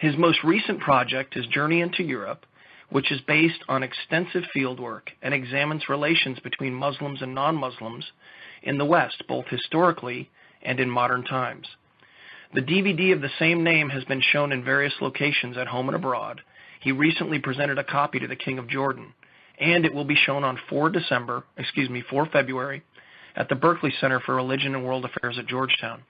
His most recent project is Journey into Europe, which is based on extensive fieldwork and examines relations between Muslims and non-Muslims in the West, both historically and in modern times. The DVD of the same name has been shown in various locations at home and abroad. He recently presented a copy to the King of Jordan, and it will be shown on 4 February at the Berkeley Center for Religion and World Affairs at Georgetown.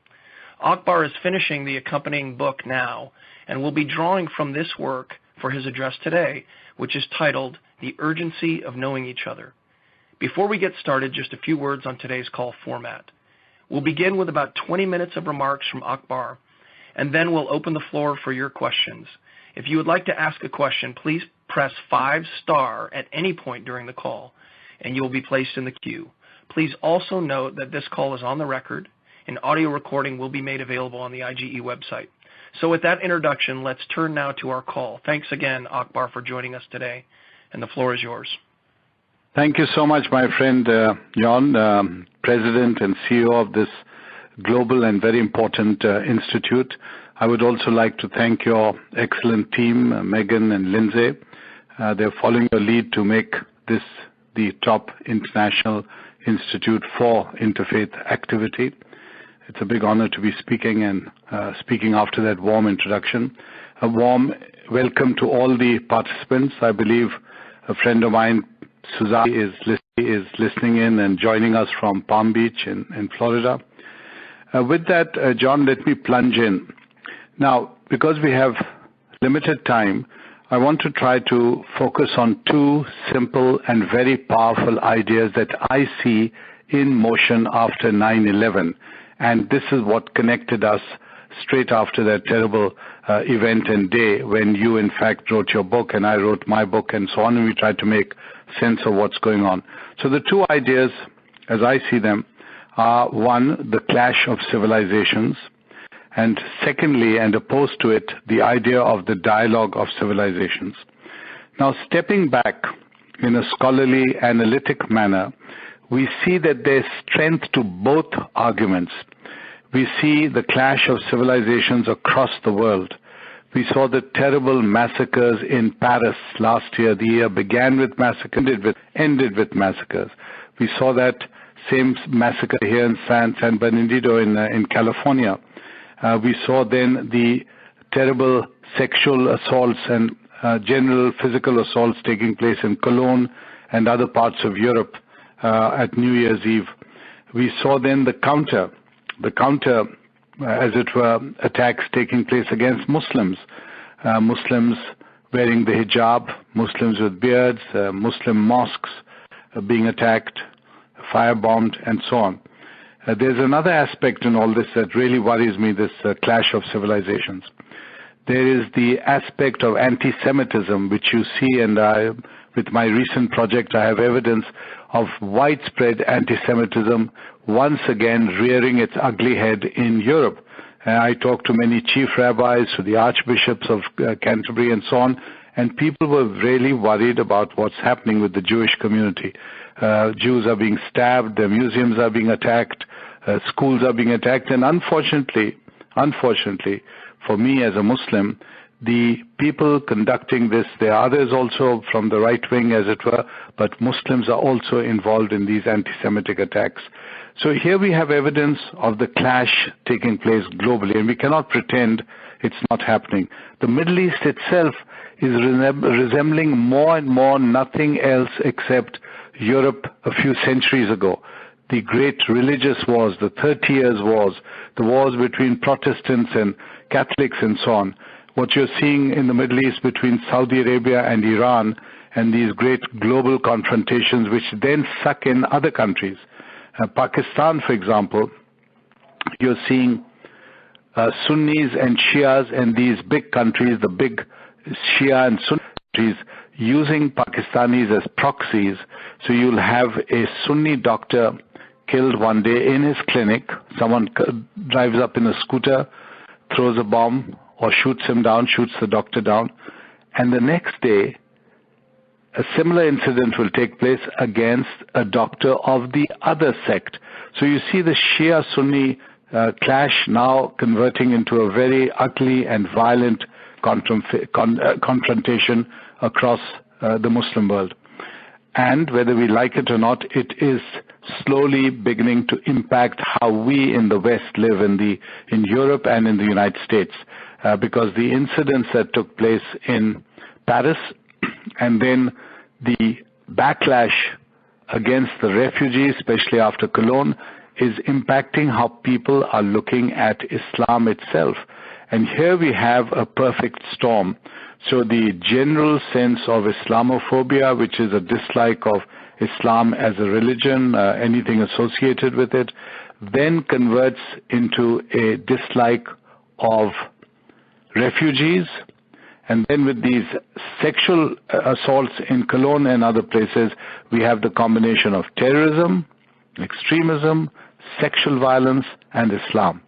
Akbar is finishing the accompanying book now and will be drawing from this work for his address today, which is titled The Urgency of Knowing Each Other. Before we get started, just a few words on today's call format. We'll begin with about 20 minutes of remarks from Akbar, and then we'll open the floor for your questions. If you would like to ask a question, please press 5* at any point during the call, and you will be placed in the queue. Please also note that this call is on the record. An audio recording will be made available on the IGE website. So with that introduction, let's turn now to our call. Thanks again, Akbar, for joining us today, and the floor is yours. Thank you so much, my friend John, President and CEO of this global and very important institute. I would also like to thank your excellent team, Megan and Lindsay. They're following your lead to make this the top international institute for interfaith activity. It's a big honor to be speaking after that warm introduction. A warm welcome to all the participants. I believe a friend of mine, Suzanne, is listening in and joining us from Palm Beach in Florida. With that, John, let me plunge in. Now, because we have limited time, I want to try to focus on two simple and very powerful ideas that I see in motion after 9/11. And this is what connected us straight after that terrible event and day when you, in fact, wrote your book and I wrote my book and so on, and we tried to make sense of what's going on. So the two ideas, as I see them, are one, the clash of civilizations, and secondly, and opposed to it, the idea of the dialogue of civilizations. Now, stepping back in a scholarly, analytic manner, we see that there's strength to both arguments. We see the clash of civilizations across the world. We saw the terrible massacres in Paris last year. The year began with massacres, ended with massacres. We saw that same massacre here in San Bernardino in California. We saw then the terrible sexual assaults and general physical assaults taking place in Cologne and other parts of Europe at New Year's Eve. We saw then the counter, as it were, attacks taking place against Muslims. Muslims wearing the hijab, Muslims with beards, Muslim mosques being attacked, firebombed, and so on. There's another aspect in all this that really worries me, this clash of civilizations. There is the aspect of anti-Semitism, which you see, and with my recent project, I have evidence of widespread anti-Semitism once again rearing its ugly head in Europe. I talked to many chief rabbis, to the archbishops of Canterbury and so on, and people were really worried about what's happening with the Jewish community. Jews are being stabbed, their museums are being attacked, schools are being attacked, and unfortunately, for me as a Muslim, the people conducting this, there are others also from the right wing, as it were, but Muslims are also involved in these anti-Semitic attacks. So here we have evidence of the clash taking place globally, and we cannot pretend it's not happening. The Middle East itself is resembling more and more nothing else except Europe a few centuries ago. The great religious wars, the 30 Years' wars, the wars between Protestants and Catholics and so on. What you're seeing in the Middle East between Saudi Arabia and Iran, and these great global confrontations which then suck in other countries. Pakistan, for example, you're seeing Sunnis and Shias and these big countries, the big Shia and Sunni countries, using Pakistanis as proxies. So you'll have a Sunni doctor killed one day in his clinic. Someone drives up in a scooter, throws a bomb, or shoots him down, shoots the doctor down. And the next day, a similar incident will take place against a doctor of the other sect. So you see the Shia-Sunni clash now converting into a very ugly and violent confrontation across the Muslim world. And whether we like it or not, it is slowly beginning to impact how we in the West live in Europe and in the United States, because the incidents that took place in Paris and then the backlash against the refugees, especially after Cologne, is impacting how people are looking at Islam itself. And here we have a perfect storm. So the general sense of Islamophobia, which is a dislike of Islam as a religion, anything associated with it, then converts into a dislike of refugees. And then with these sexual assaults in Cologne and other places, we have the combination of terrorism, extremism, sexual violence, and Islam.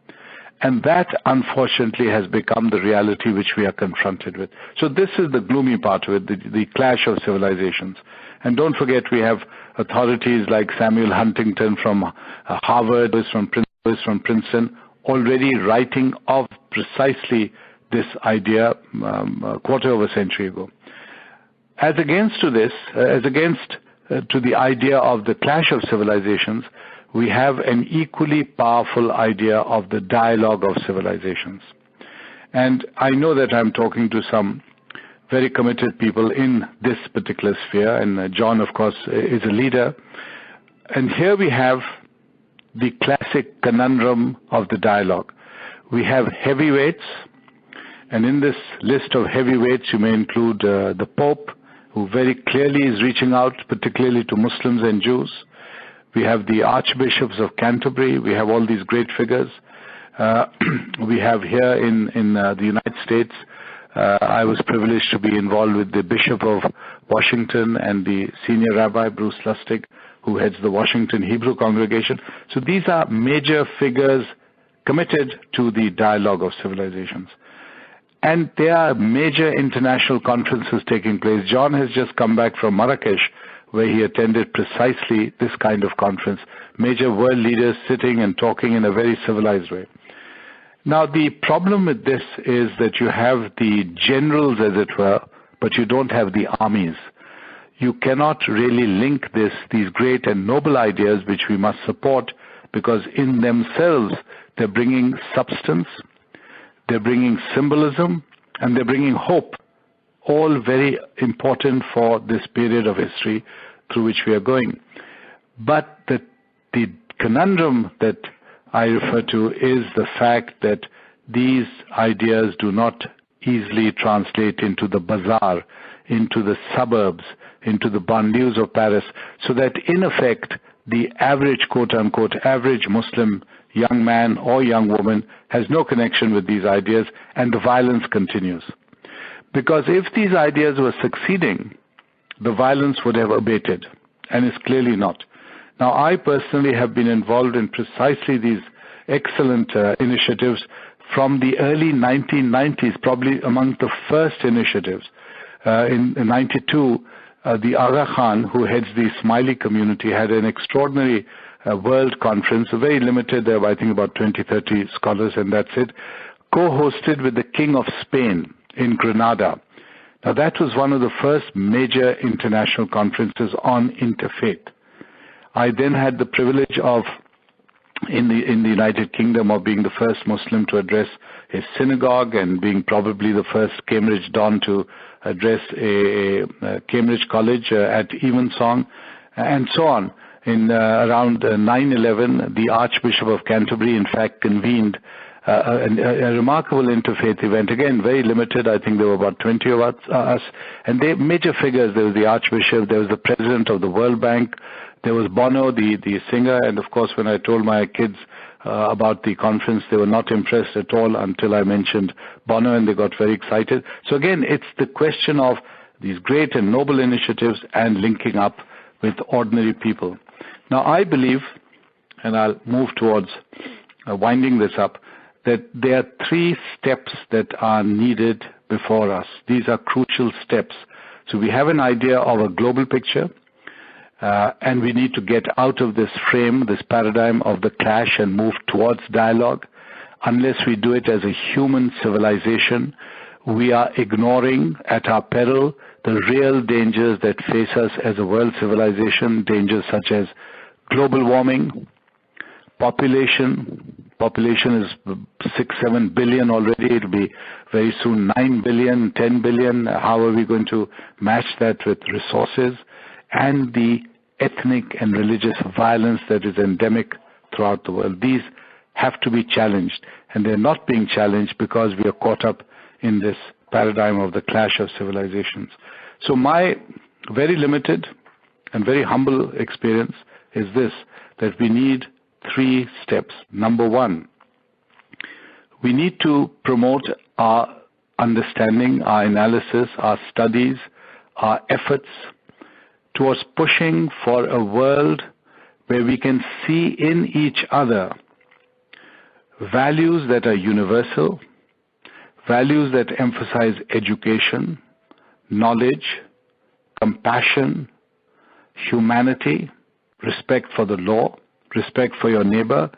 And that, unfortunately, has become the reality which we are confronted with. So this is the gloomy part of it, the clash of civilizations. And don't forget, we have authorities like Samuel Huntington from Harvard, from Princeton, already writing of precisely this idea a quarter of a century ago. As against to the idea of the clash of civilizations, we have an equally powerful idea of the dialogue of civilizations. And I know that I'm talking to some very committed people in this particular sphere, and John, of course, is a leader. And here we have the classic conundrum of the dialogue. We have heavyweights, and in this list of heavyweights, you may include the Pope, who very clearly is reaching out, particularly to Muslims and Jews. We have the archbishops of Canterbury. We have all these great figures. We have here in the United States, I was privileged to be involved with the Bishop of Washington and the senior rabbi, Bruce Lustig, who heads the Washington Hebrew congregation. So these are major figures committed to the dialogue of civilizations. And there are major international conferences taking place. John has just come back from Marrakesh, where he attended precisely this kind of conference. Major world leaders sitting and talking in a very civilized way. Now, the problem with this is that you have the generals, as it were, but you don't have the armies. You cannot really link these great and noble ideas, which we must support, because in themselves, they're bringing substance, they're bringing symbolism, and they're bringing hope, all very important for this period of history through which we are going. But the conundrum that I refer to is the fact that these ideas do not easily translate into the bazaar, into the suburbs, into the banlieues of Paris, so that in effect, the average, quote-unquote, average Muslim young man or young woman has no connection with these ideas, and the violence continues. Because if these ideas were succeeding, the violence would have abated, and it's clearly not. Now, I personally have been involved in precisely these excellent initiatives from the early 1990s, probably among the first initiatives. In 92, the Aga Khan, who heads the Smiley community, had an extraordinary world conference, very limited, there were I think about 20, 30 scholars, and that's it, co-hosted with the King of Spain in Granada. Now, that was one of the first major international conferences on interfaith. I then had the privilege of, in the United Kingdom, of being the first Muslim to address a synagogue and being probably the first Cambridge Don to address a Cambridge College at Evensong, and so on. In around 9/11, the Archbishop of Canterbury, in fact, convened a remarkable interfaith event. Again, very limited. I think there were about 20 of us. And they major figures. There was the Archbishop, there was the President of the World Bank, there was Bono, the singer, and of course when I told my kids about the conference, they were not impressed at all until I mentioned Bono, and they got very excited. So again, it's the question of these great and noble initiatives and linking up with ordinary people. Now I believe, and I'll move towards winding this up, that there are 3 steps that are needed before us. These are crucial steps. So we have an idea of a global picture, and we need to get out of this frame, this paradigm of the clash, and move towards dialogue. Unless we do it as a human civilization, we are ignoring at our peril the real dangers that face us as a world civilization, dangers such as global warming, population. Population is 6-7 billion already. It will be very soon 9 billion, 10 billion. How are we going to match that with resources? And the ethnic and religious violence that is endemic throughout the world. These have to be challenged, and they're not being challenged because we are caught up in this paradigm of the clash of civilizations. So my very limited and very humble experience is this, that we need 3 steps. Number 1, we need to promote our understanding, our analysis, our studies, our efforts towards pushing for a world where we can see in each other values that are universal, values that emphasize education, knowledge, compassion, humanity, respect for the law, respect for your neighbor.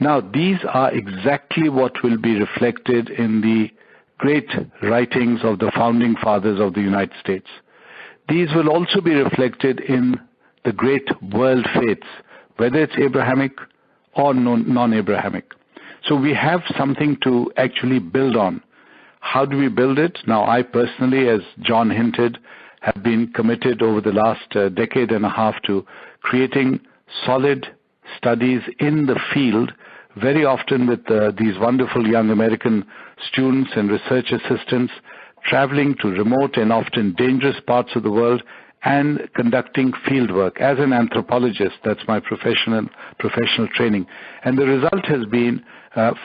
Now, these are exactly what will be reflected in the great writings of the founding fathers of the United States. These will also be reflected in the great world faiths, whether it's Abrahamic or non-Abrahamic. So we have something to actually build on. How do we build it? Now, I personally, as John hinted, have been committed over the last decade and a half to creating solid studies in the field, very often with these wonderful young American students and research assistants traveling to remote and often dangerous parts of the world and conducting field work. As an anthropologist, that's my professional training. And the result has been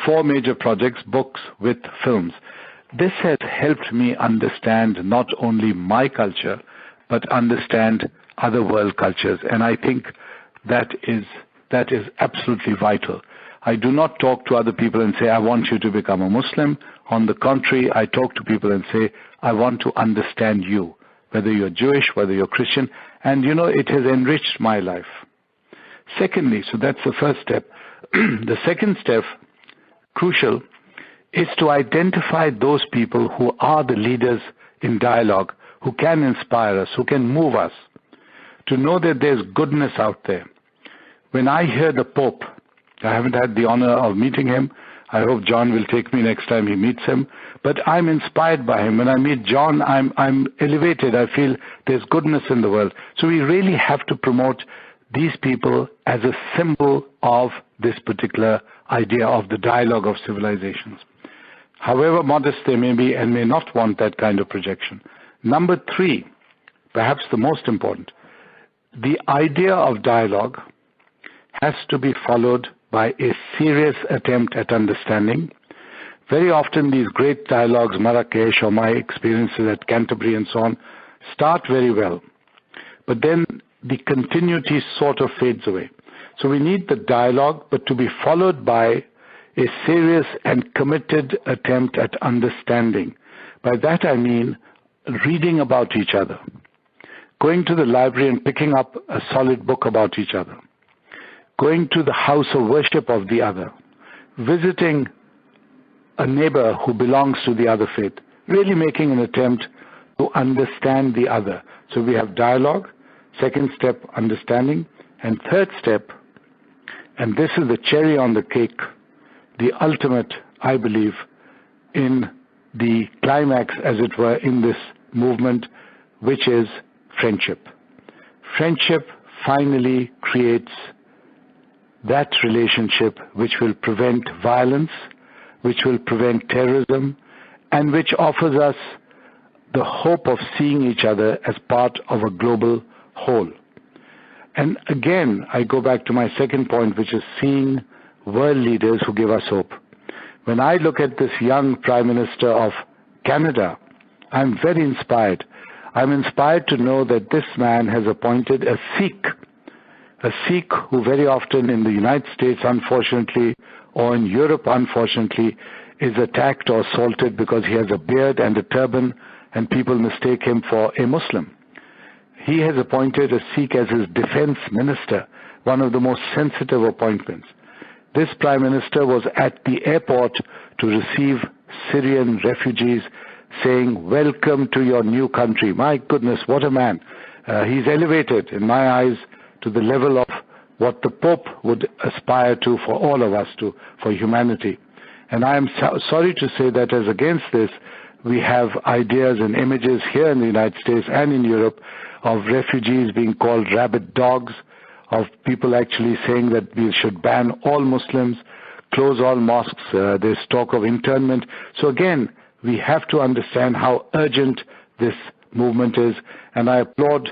4 major projects, books with films. This has helped me understand not only my culture, but understand other world cultures. And I think that is absolutely vital. I do not talk to other people and say, I want you to become a Muslim. On the contrary, I talk to people and say, I want to understand you, whether you're Jewish, whether you're Christian. And it has enriched my life. Secondly, so that's the first step. The second step, crucial, is to identify those people who are the leaders in dialogue, who can inspire us, who can move us, to know that there's goodness out there. When I hear the Pope, I haven't had the honor of meeting him. I hope John will take me next time he meets him. But I'm inspired by him. When I meet John, I'm elevated. I feel there's goodness in the world. So we really have to promote these people as a symbol of this particular idea of the dialogue of civilizations, however modest they may be and may not want that kind of projection. Number 3, perhaps the most important, the idea of dialogue has to be followed by a serious attempt at understanding. Very often these great dialogues, Marrakesh or my experiences at Canterbury and so on, start very well. But then the continuity sort of fades away. So we need the dialogue, but to be followed by a serious and committed attempt at understanding. By that I mean reading about each other, going to the library and picking up a solid book about each other, going to the house of worship of the other, visiting a neighbor who belongs to the other faith, really making an attempt to understand the other. So we have dialogue, second step, understanding, and third step, and this is the cherry on the cake, the ultimate, I believe, in the climax, as it were, in this movement, which is friendship. Friendship finally creates that relationship which will prevent violence, which will prevent terrorism, and which offers us the hope of seeing each other as part of a global whole. And again, I go back to my second point, which is seeing world leaders who give us hope. When I look at this young Prime Minister of Canada, I'm very inspired. I'm inspired to know that this man has appointed a Sikh who very often in the United States, unfortunately, or in Europe, unfortunately, is attacked or assaulted because he has a beard and a turban and people mistake him for a Muslim. He has appointed a Sikh as his defense minister, one of the most sensitive appointments. This Prime Minister was at the airport to receive Syrian refugees saying, welcome to your new country. My goodness, what a man. He's elevated, in my eyes, to the level of what the Pope would aspire to for all of us, for humanity. And I am sorry to say that as against this, we have ideas and images here in the United States and in Europe of refugees being called rabid dogs, of people actually saying that we should ban all Muslims, close all mosques. There's talk of internment. So again, we have to understand how urgent this movement is, and I applaud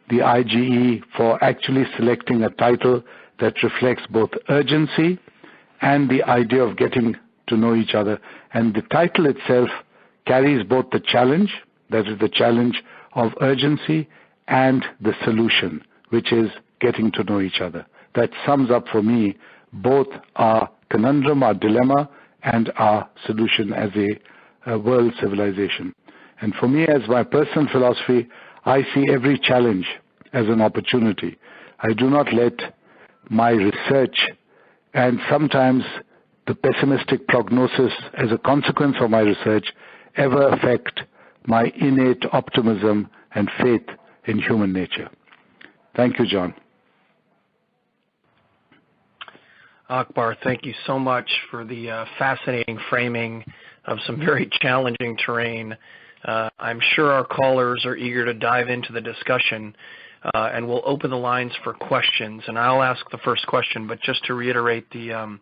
the IGE for actually selecting a title that reflects both urgency and the idea of getting to know each other. And the title itself carries both the challenge, that is the challenge of urgency, and the solution, which is getting to know each other. That sums up for me both our conundrum, our dilemma, and our solution as a world civilization. And for me, as my personal philosophy, I see every challenge as an opportunity. I do not let my research and sometimes the pessimistic prognosis as a consequence of my research ever affect my innate optimism and faith in human nature. Thank you, John. Akbar, thank you so much for the fascinating framing of some very challenging terrain. I'm sure our callers are eager to dive into the discussion, and we'll open the lines for questions. And I'll ask the first question, but just to reiterate the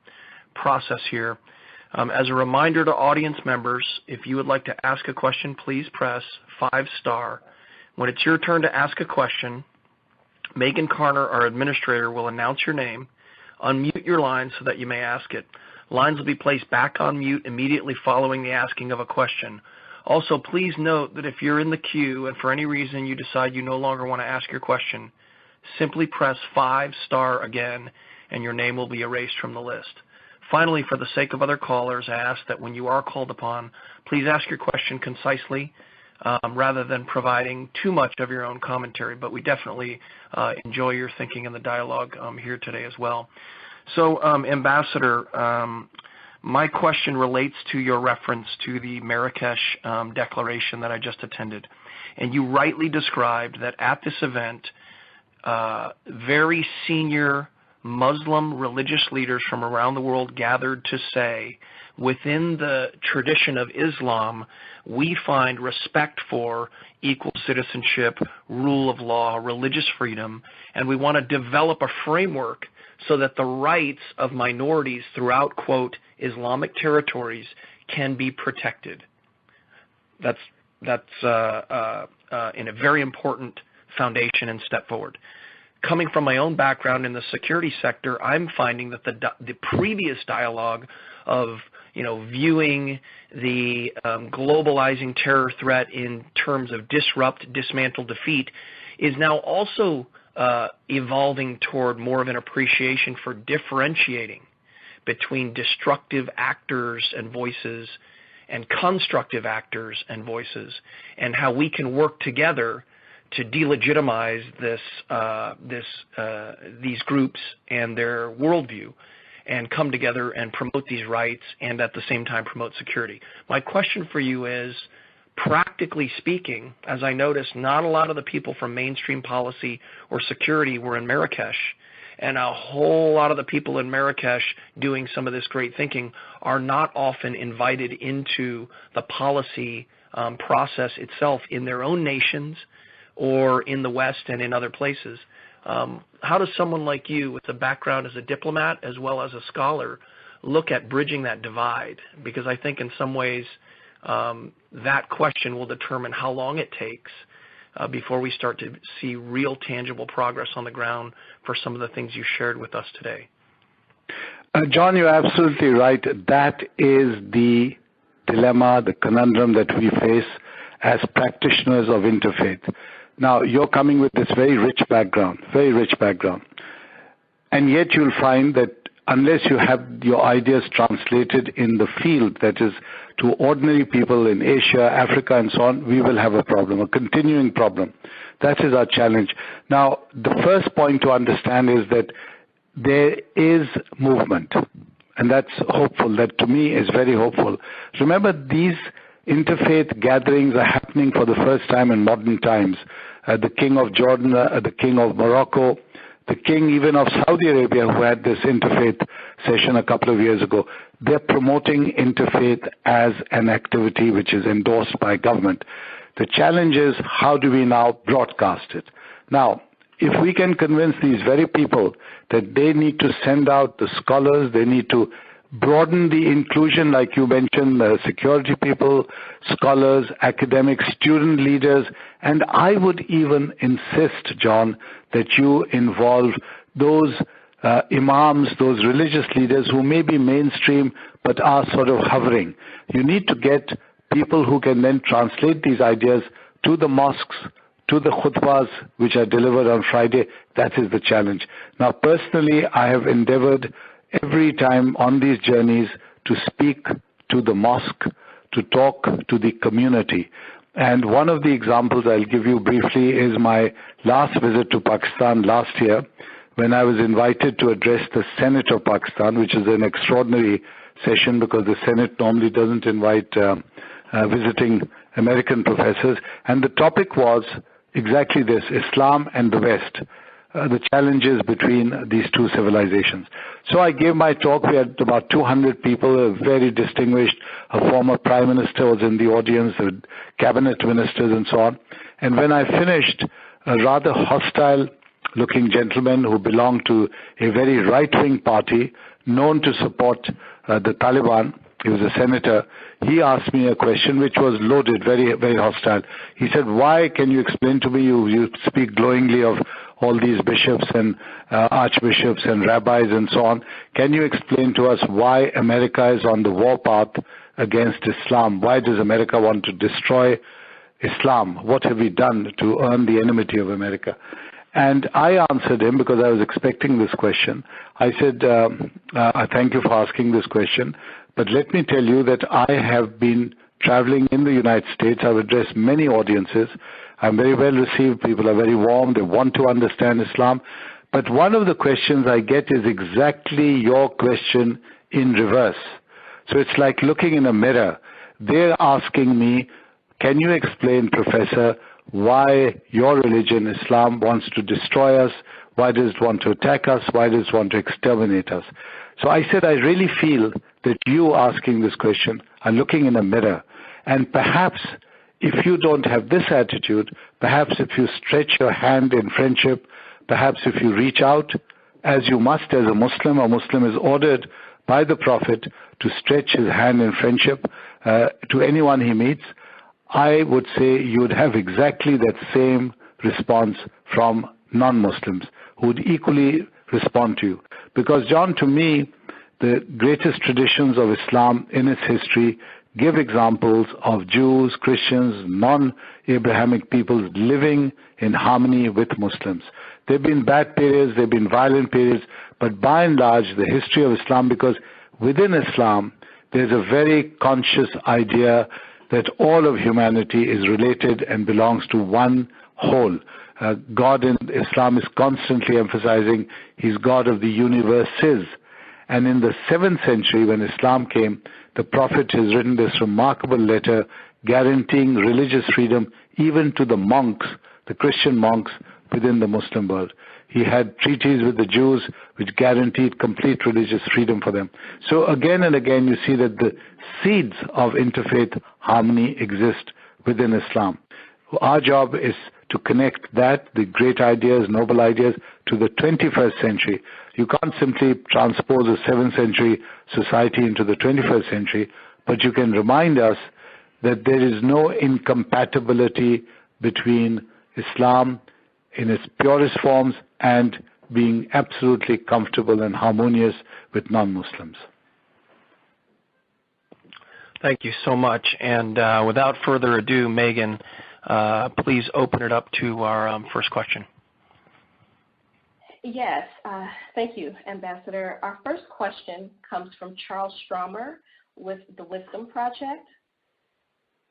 process here. As a reminder to audience members, if you would like to ask a question, please press 5*. When it's your turn to ask a question, Megan Carner, our administrator, will announce your name. Unmute your line so that you may ask it. Lines will be placed back on mute immediately following the asking of a question. Also, please note that if you're in the queue and for any reason you decide you no longer want to ask your question, simply press 5* again and your name will be erased from the list. Finally, for the sake of other callers, I ask that when you are called upon, please ask your question concisely rather than providing too much of your own commentary, but we definitely enjoy your thinking in the dialogue here today as well. So, Ambassador, my question relates to your reference to the Marrakesh declaration that I just attended. And you rightly described that at this event, very senior Muslim religious leaders from around the world gathered to say, within the tradition of Islam, we find respect for equal citizenship, rule of law, religious freedom, and we want to develop a framework so that the rights of minorities throughout, quote, Islamic territories can be protected. That's in a very important foundation and step forward. Coming from my own background in the security sector, I'm finding that the previous dialogue of viewing the globalizing terror threat in terms of disrupt, dismantle, defeat is now also evolving toward more of an appreciation for differentiating between destructive actors and voices and constructive actors and voices, and how we can work together to delegitimize these groups and their worldview and come together and promote these rights and at the same time promote security. My question for you is, practically speaking, as I noticed, not a lot of the people from mainstream policy or security were in Marrakesh, and a whole lot of the people in Marrakesh doing some of this great thinking are not often invited into the policy process itself in their own nations or in the West and in other places. How does someone like you, with a background as a diplomat as well as a scholar, look at bridging that divide? Because I think in some ways that question will determine how long it takes before we start to see real tangible progress on the ground for some of the things you shared with us today. John, you're absolutely right. That is the dilemma, the conundrum that we face as practitioners of interfaith. Now, you're coming with this very rich background, and yet you'll find that unless you have your ideas translated in the field, that is, to ordinary people in Asia, Africa, and so on, we will have a problem, a continuing problem. That is our challenge. Now, the first point to understand is that there is movement. and that's hopeful. That to me is very hopeful. Remember, these interfaith gatherings are happening for the first time in modern times. The king of Jordan, the king of Morocco, the king even of Saudi Arabia, who had this interfaith session a couple of years ago, they're promoting interfaith as an activity which is endorsed by government. The challenge is, how do we now broadcast it? Now, if we can convince these very people that they need to send out the scholars, they need to broaden the inclusion, like you mentioned, security people, scholars, academics, student leaders, and I would even insist, John, that you involve those imams, those religious leaders who may be mainstream but are sort of hovering. You need to get people who can then translate these ideas to the mosques, to the khutbahs which are delivered on Friday. That is the challenge. Now, personally, I have endeavored every time on these journeys to speak to the mosque, to talk to the community. And one of the examples I'll give you briefly is my last visit to Pakistan last year, when I was invited to address the Senate of Pakistan, which is an extraordinary session because the Senate normally doesn't invite visiting American professors. And the topic was exactly this: Islam and the West. The challenges between these two civilizations. So I gave my talk. We had about 200 people, very distinguished. A former prime minister was in the audience, cabinet ministers and so on. And when I finished, a rather hostile-looking gentleman who belonged to a very right-wing party known to support the Taliban, he was a senator, he asked me a question which was loaded, very, very hostile. He said, why, can you explain to me, you speak glowingly of all these bishops and archbishops and rabbis and so on. Can you explain to us why America is on the warpath against Islam? Why does America want to destroy Islam? What have we done to earn the enmity of America? And I answered him, because I was expecting this question. I said, I thank you for asking this question, but let me tell you that I have been traveling in the United States. I've addressed many audiences. I'm very well received. People are very warm. They want to understand Islam. But one of the questions I get is exactly your question in reverse. So it's like looking in a mirror. They're asking me, can you explain, Professor, why your religion, Islam, wants to destroy us? Why does it want to attack us? Why does it want to exterminate us? So I said, I really feel that you asking this question are looking in a mirror. And perhaps if you don't have this attitude, perhaps if you stretch your hand in friendship, perhaps if you reach out, as you must as a Muslim is ordered by the Prophet to stretch his hand in friendship to anyone he meets, I would say you would have exactly that same response from non-Muslims who would equally respond to you. Because, John, to me, the greatest traditions of Islam in its history give examples of Jews, Christians, non-Abrahamic peoples living in harmony with Muslims. There have been bad periods, there have been violent periods, but by and large, the history of Islam, because within Islam, there's a very conscious idea that all of humanity is related and belongs to one whole. God in Islam is constantly emphasizing He's God of the universes. And in the 7th century, when Islam came, the Prophet has written this remarkable letter guaranteeing religious freedom even to the monks, the Christian monks within the Muslim world. He had treaties with the Jews which guaranteed complete religious freedom for them. So again and again you see that the seeds of interfaith harmony exist within Islam. Our job is to connect that, the great ideas, noble ideas, to the 21st century. You can't simply transpose a 7th century society into the 21st century, but you can remind us that there is no incompatibility between Islam in its purest forms and being absolutely comfortable and harmonious with non-Muslims. Thank you so much. And without further ado, Megan, please open it up to our first question. Yes, thank you, Ambassador. Our first question comes from Charles Stromer with the Wisdom Project.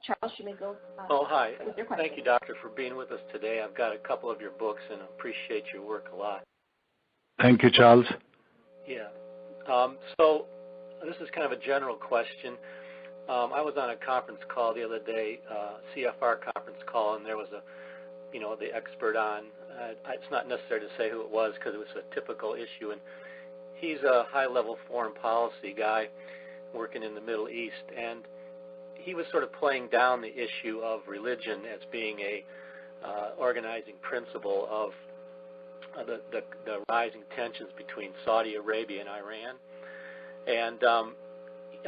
Charles, you may go hi. with your question. Thank you, Doctor, for being with us today. I've got a couple of your books and appreciate your work a lot. Thank you, Charles. Yeah. So this is kind of a general question. I was on a conference call the other day, CFR conference call, and there was the expert on. It's not necessary to say who it was because it was a typical issue, and he's a high-level foreign policy guy working in the Middle East, and he was sort of playing down the issue of religion as being a organizing principle of the rising tensions between Saudi Arabia and Iran. And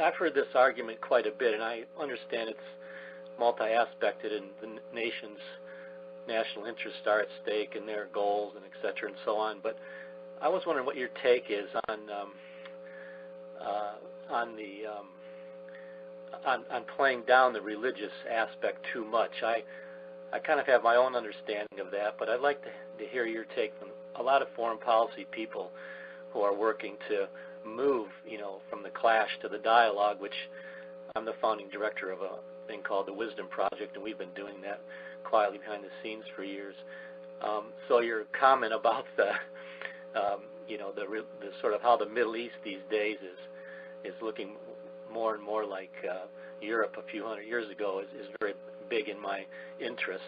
I've heard this argument quite a bit, and I understand it's multi-aspected, and the nation's national interests are at stake and their goals and et cetera and so on. But I was wondering what your take is on playing down the religious aspect too much. I kind of have my own understanding of that, but I'd like to hear your take from a lot of foreign policy people who are working to move, from the clash to the dialogue, which I'm the founding director of a thing called the Wisdom Project, and we've been doing that quietly behind the scenes for years. So your comment about the sort of how the Middle East these days is looking more and more like Europe a few hundred years ago is very big in my interest.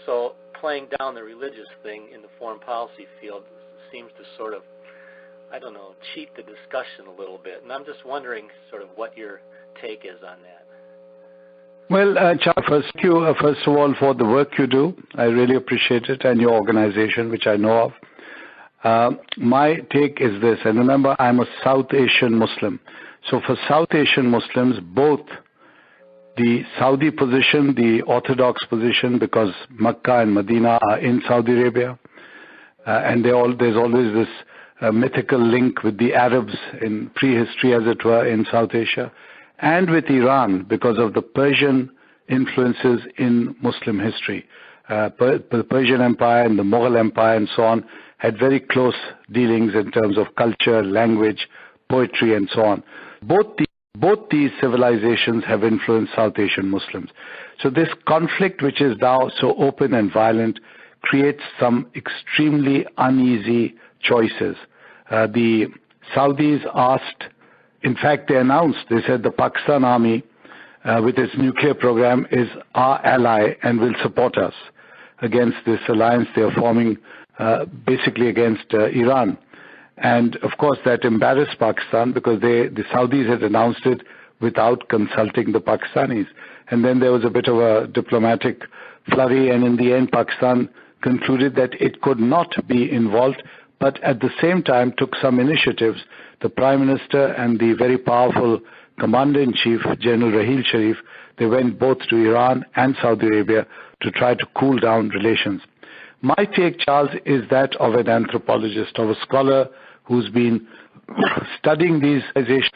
So playing down the religious thing in the foreign policy field seems to sort of, cheat the discussion a little bit. And I'm just wondering sort of what your take is on that. Well, Charles, thank you, first of all, for the work you do. I really appreciate it, and your organization, which I know of. My take is this, and remember, I'm a South Asian Muslim. So for South Asian Muslims, both the Saudi position, the Orthodox position, because Mecca and Medina are in Saudi Arabia, and there's always this mythical link with the Arabs in prehistory, as it were, in South Asia, and with Iran because of the Persian influences in Muslim history. The Persian Empire and the Mughal Empire and so on had very close dealings in terms of culture, language, poetry, and so on. Both these civilizations have influenced South Asian Muslims. So this conflict, which is now so open and violent, creates some extremely uneasy choices. The Saudis asked, in fact, they announced, they said the Pakistan army with its nuclear program is our ally and will support us against this alliance they are forming basically against Iran. And of course that embarrassed Pakistan because the Saudis had announced it without consulting the Pakistanis. And then there was a bit of a diplomatic flurry, and in the end Pakistan concluded that it could not be involved, but at the same time took some initiatives. The Prime Minister and the very powerful Commander-in-Chief, General Raheel Sharif, they went both to Iran and Saudi Arabia to try to cool down relations. My take, Charles, is that of an anthropologist, of a scholar who's been studying these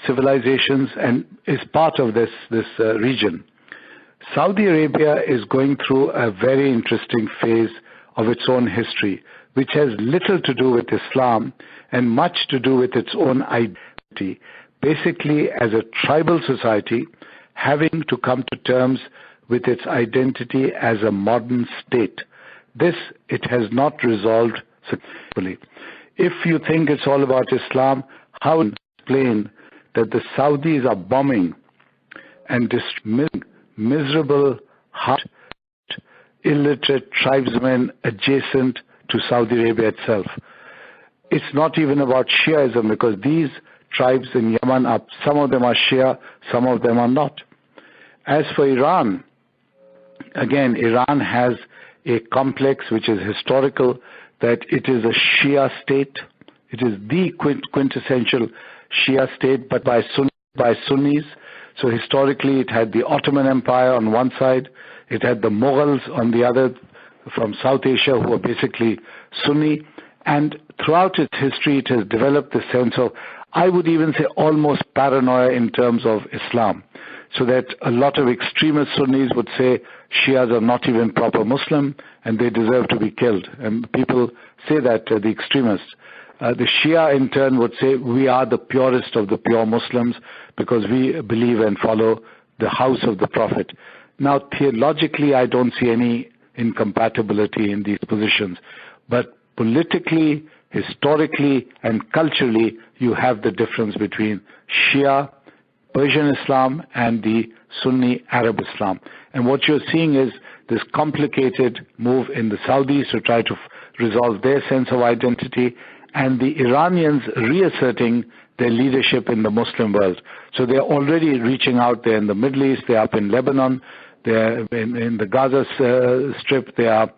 civilizations and is part of this region. Saudi Arabia is going through a very interesting phase of its own history, which has little to do with Islam and much to do with its own identity. Basically, as a tribal society, having to come to terms with its identity as a modern state. This, it has not resolved successfully. If you think it's all about Islam, how to explain that the Saudis are bombing and destroying miserable, illiterate tribesmen adjacent to Saudi Arabia itself? It's not even about Shiaism, because these tribes in Yemen, some of them are Shia, some of them are not. As for Iran, again, Iran has a complex which is historical, that it is a Shia state. It is the quintessential Shia state, but by Sunnis. So historically it had the Ottoman Empire on one side, it had the Mughals on the other from South Asia, who were basically Sunni, and throughout its history it has developed the sense of, I would even say, almost paranoia in terms of Islam, so that a lot of extremist Sunnis would say Shias are not even proper Muslim and they deserve to be killed. And people say that, the extremists. The Shia in turn would say we are the purest of the pure Muslims because we believe and follow the house of the Prophet. Now theologically I don't see any incompatibility in these positions, but politically, historically and culturally, you have the difference between Shia, Persian Islam, and the Sunni Arab Islam. And what you're seeing is this complicated move in the Saudis to try to resolve their sense of identity, and the Iranians reasserting their leadership in the Muslim world. So they're already reaching out there in the Middle East, they're up in Lebanon, they're in the Gaza Strip, they are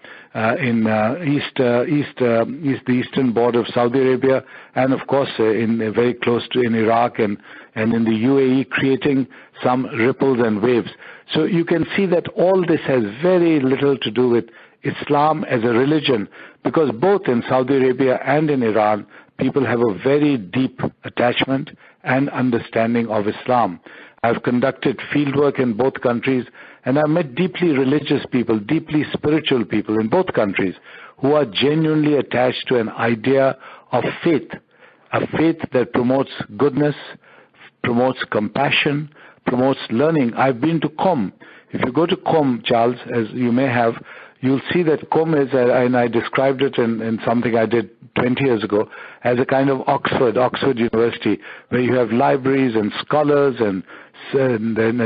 in the eastern border of Saudi Arabia, and of course very close to in Iraq and in the UAE, creating some ripples and waves. So you can see that all this has very little to do with Islam as a religion, because both in Saudi Arabia and in Iran, people have a very deep attachment and understanding of Islam. I've conducted fieldwork in both countries, and I've met deeply religious people, deeply spiritual people in both countries who are genuinely attached to an idea of faith, a faith that promotes goodness, promotes compassion, promotes learning. I've been to Qom. If you go to Qom, Charles, as you may have, you'll see that Qom is, and I described it in something I did 20 years ago, as a kind of Oxford University, where you have libraries and scholars and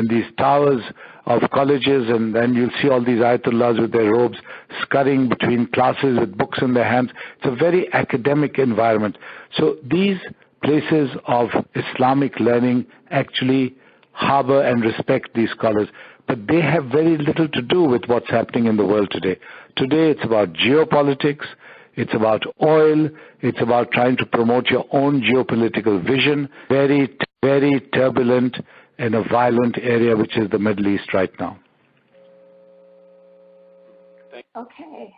these towers of colleges, and then you'll see all these ayatollahs with their robes scurrying between classes with books in their hands. It's a very academic environment. So these places of Islamic learning actually harbor and respect these scholars, but they have very little to do with what's happening in the world today. Today it's about geopolitics, it's about oil, it's about trying to promote your own geopolitical vision, very, very turbulent in a violent area, which is the Middle East right now. Okay.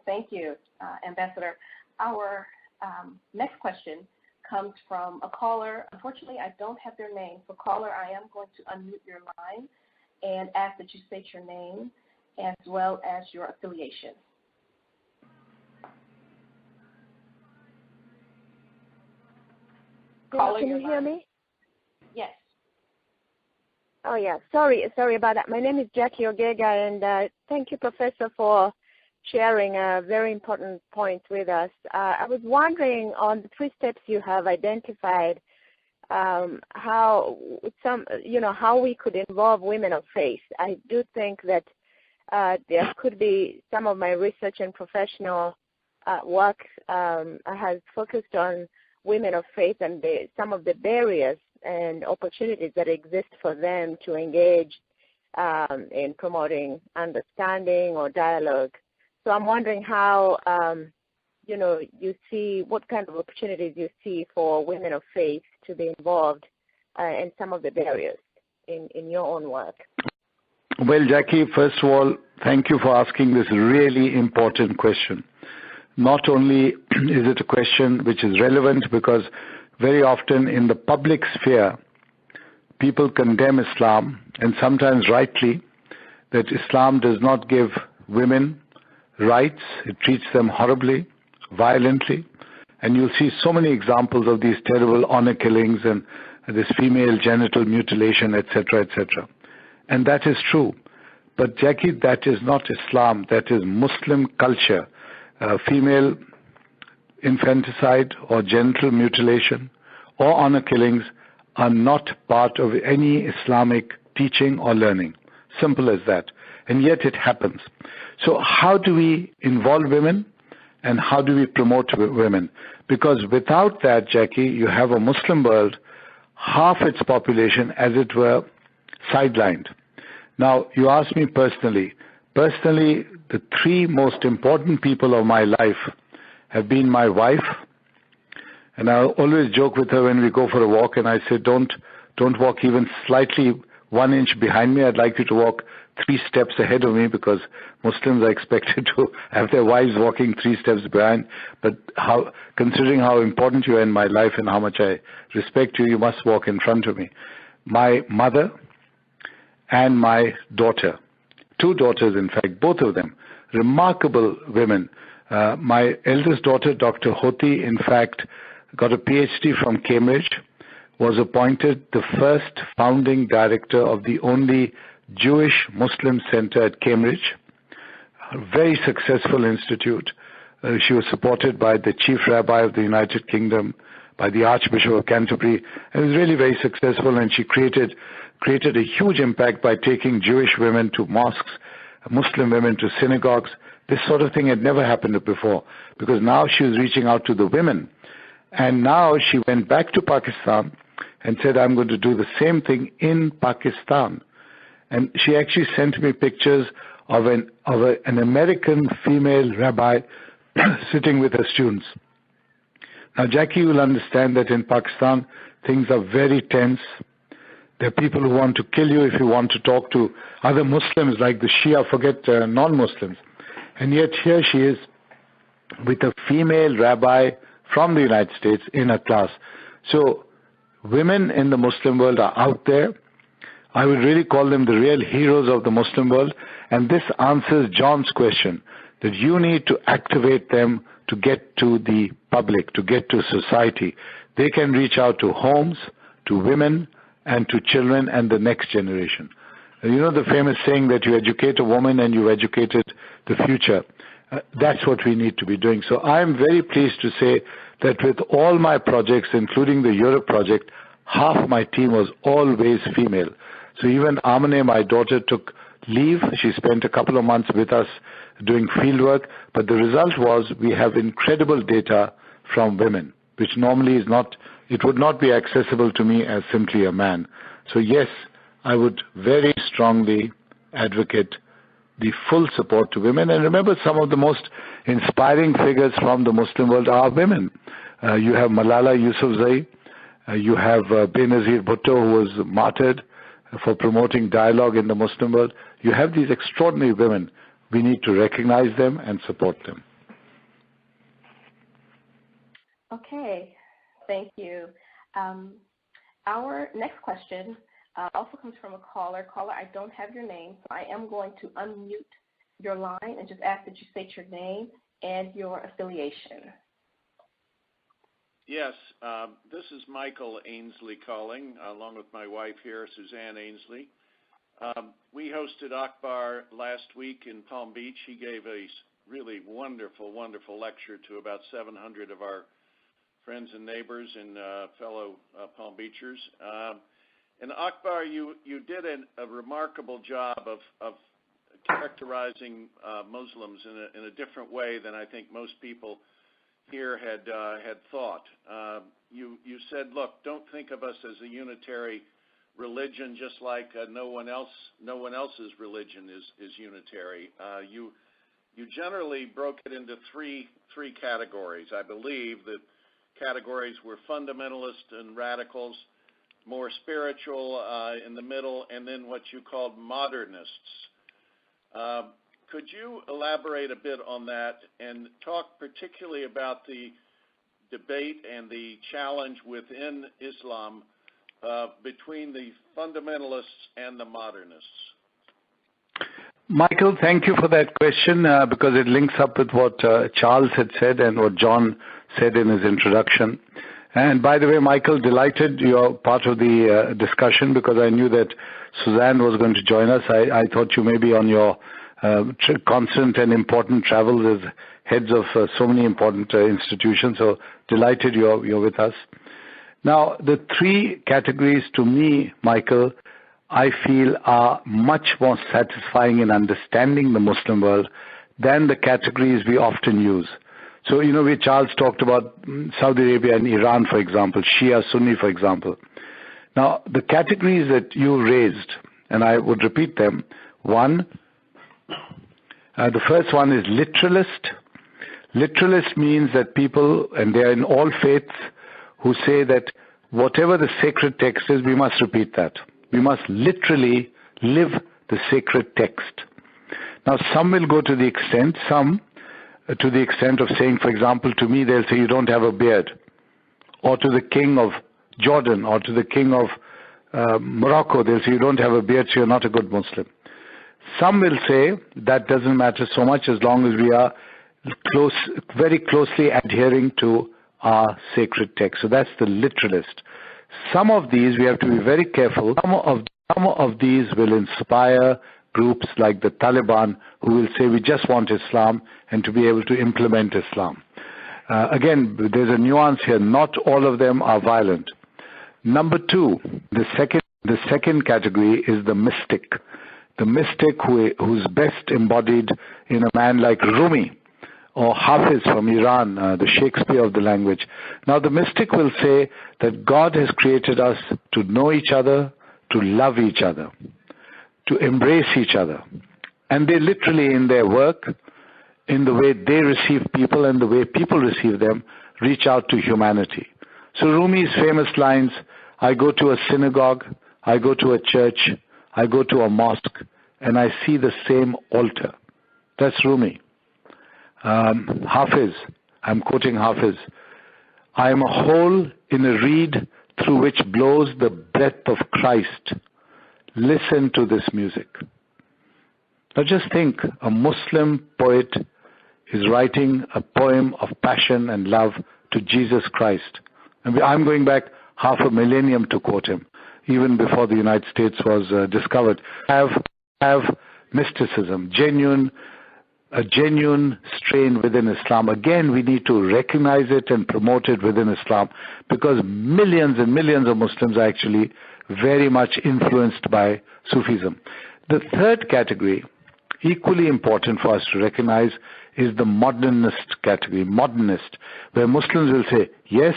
Thank you, Ambassador. Our next question comes from a caller. Unfortunately, I don't have their name. So, caller, I am going to unmute your line and ask that you state your name as well as your affiliation. Caller, can you hear me? Yes. Oh, yeah. Sorry about that. My name is Jackie Ogega, and thank you, Professor, for sharing a very important point with us. I was wondering on the 3 steps you have identified, how we could involve women of faith. I do think that there could be some of my research and professional work has focused on women of faith and some of the barriers and opportunities that exist for them to engage in promoting understanding or dialogue. So I'm wondering how, you see, what kind of opportunities you see for women of faith to be involved in some of the barriers in your own work. Well, Jackie, first of all, thank you for asking this really important question. Not only is it a question which is relevant because very often in the public sphere, people condemn Islam, and sometimes rightly, that Islam does not give women rights. It treats them horribly, violently, and you'll see so many examples of these terrible honor killings and this female genital mutilation, etc., etc. And that is true. But Jackie, that is not Islam, that is Muslim culture. Female infanticide or genital mutilation or honor killings are not part of any Islamic teaching or learning. Simple as that. And yet it happens. So how do we involve women and how do we promote women? Because without that, Jackie, you have a Muslim world, half its population, as it were, sidelined. Now, you ask me personally. Personally, the 3 most important people of my life have been my wife, and I always joke with her when we go for a walk, and I say, don't walk even slightly 1 inch behind me. I'd like you to walk 3 steps ahead of me, because Muslims are expected to have their wives walking 3 steps behind. But considering how important you are in my life and how much I respect you, you must walk in front of me. My mother and my daughter, 2 daughters in fact, both of them, remarkable women. My eldest daughter, Dr. Hoti, in fact, got a PhD from Cambridge, was appointed the first founding director of the only Jewish Muslim center at Cambridge, a very successful institute. She was supported by the Chief Rabbi of the United Kingdom, by the Archbishop of Canterbury, and was really very successful, and she created a huge impact by taking Jewish women to mosques, Muslim women to synagogues. This sort of thing had never happened before, because now she was reaching out to the women. And now she went back to Pakistan and said, I'm going to do the same thing in Pakistan. And she actually sent me pictures of an American female rabbi sitting with her students. Now, Jackie, you will understand that in Pakistan, things are very tense. There are people who want to kill you if you want to talk to other Muslims like the Shia, forget non-Muslims. And yet here she is with a female rabbi from the United States in her class. So women in the Muslim world are out there. I would really call them the real heroes of the Muslim world. And this answers John's question, that you need to activate them to get to the public, to get to society. They can reach out to homes, to women, and to children and the next generation. You know the famous saying that you educate a woman and you educated the future. That's what we need to be doing. So I'm very pleased to say that with all my projects, including the Europe project, half my team was always female. So even Amane, my daughter, took leave. She spent a couple of months with us doing field work, but the result was we have incredible data from women, which normally is not, it would not be accessible to me as simply a man. So yes, I would very strongly advocate the full support to women. And remember, some of the most inspiring figures from the Muslim world are women. You have Malala Yousafzai, you have Benazir Bhutto, who was martyred for promoting dialogue in the Muslim world. You have these extraordinary women. We need to recognize them and support them. Okay, thank you. Our next question also comes from a caller. Caller, I don't have your name, so I am going to unmute your line and just ask that you state your name and your affiliation. Yes, this is Michael Ainsley calling, along with my wife here, Suzanne Ainsley. We hosted Akbar last week in Palm Beach. He gave a really wonderful, wonderful lecture to about 700 of our friends and neighbors and fellow Palm Beachers. And Akbar, you did a remarkable job of characterizing Muslims in a different way than I think most people here had thought. You said, look, don't think of us as a unitary religion, just like no one else's religion is unitary. You generally broke it into three categories. I believe the categories were fundamentalists and radicals, more spiritual in the middle, and then what you called modernists. Could you elaborate a bit on that and talk particularly about the debate and the challenge within Islam between the fundamentalists and the modernists? Michael, thank you for that question because it links up with what Charles had said and what John said in his introduction. And by the way, Michael, delighted you're part of the discussion because I knew that Suzanne was going to join us. I thought you may be on your constant and important travels as heads of so many important institutions. So delighted you're with us. Now, the three categories to me, Michael, I feel are much more satisfying in understanding the Muslim world than the categories we often use. So, Charles talked about Saudi Arabia and Iran, for example, Shia, Sunni, for example. Now, the categories that you raised, and I would repeat them, one, the first one is literalist. Literalist means that people, and they are in all faiths, who say that whatever the sacred text is, we must repeat that. We must literally live the sacred text. Now, some will go to the extent of saying, for example, to me, they'll say, you don't have a beard. Or to the king of Jordan, or to the king of Morocco, they'll say, you don't have a beard, so you're not a good Muslim. Some will say that doesn't matter so much as long as we are very closely adhering to our sacred text. So that's the literalist. Some of these, we have to be very careful. Some of these will inspire groups like the Taliban who will say we just want Islam and to be able to implement Islam. Again, there's a nuance here. Not all of them are violent. Number two, the second category is the mystic. The mystic who's best embodied in a man like Rumi or Hafiz from Iran, the Shakespeare of the language. Now the mystic will say that God has created us to know each other, to love each other, to embrace each other. And they literally, in their work, in the way they receive people and the way people receive them, reach out to humanity. So Rumi's famous lines, I go to a synagogue, I go to a church, I go to a mosque, and I see the same altar. That's Rumi. Hafiz, I'm quoting Hafiz, I am a hole in a reed through which blows the breath of Christ. Listen to this music. Now just think, a Muslim poet is writing a poem of passion and love to Jesus Christ. And I'm going back half a millennium to quote him, even before the United States was discovered. Have mysticism, a genuine strain within Islam. Again, we need to recognize it and promote it within Islam because millions and millions of Muslims are actually very much influenced by Sufism. The third category, equally important for us to recognize, is the modernist category, modernist, where Muslims will say, yes,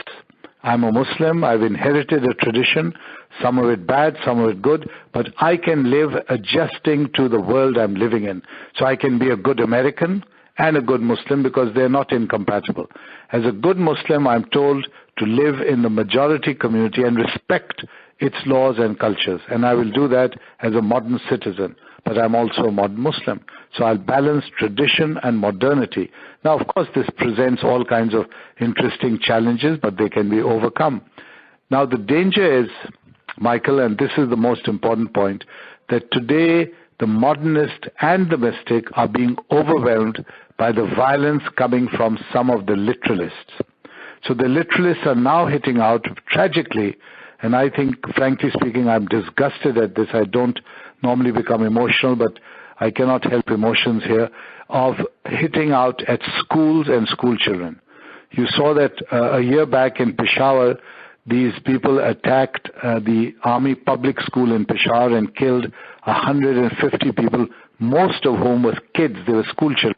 I'm a Muslim, I've inherited a tradition, some of it bad, some of it good, but I can live adjusting to the world I'm living in. So I can be a good American and a good Muslim because they're not incompatible. As a good Muslim, I'm told to live in the majority community and respect its laws and cultures, and I will do that as a modern citizen. But I'm also a modern Muslim. So I'll balance tradition and modernity. Now, of course, this presents all kinds of interesting challenges, but they can be overcome. Now, the danger is, Michael, and this is the most important point, that today the modernist and the mystic are being overwhelmed by the violence coming from some of the literalists. So the literalists are now hitting out tragically, and I think, frankly speaking, I'm disgusted at this. I don't normally become emotional, but I cannot help emotions here, of hitting out at schools and school children. You saw that a year back in Peshawar, these people attacked the Army public school in Peshawar and killed 150 people, most of whom were kids. They were school children.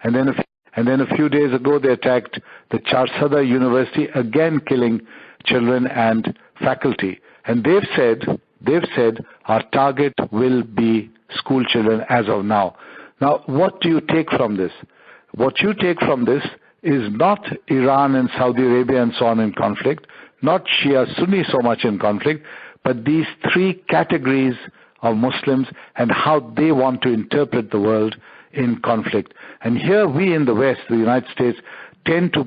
And then a few days ago, they attacked the Charsada University, again killing children and faculty. And they've said our target will be school children as of now. Now, what do you take from this? What you take from this is not Iran and Saudi Arabia and so on in conflict, not Shia Sunni so much in conflict, but these three categories of Muslims and how they want to interpret the world in conflict. And here we in the West, the United States, tend to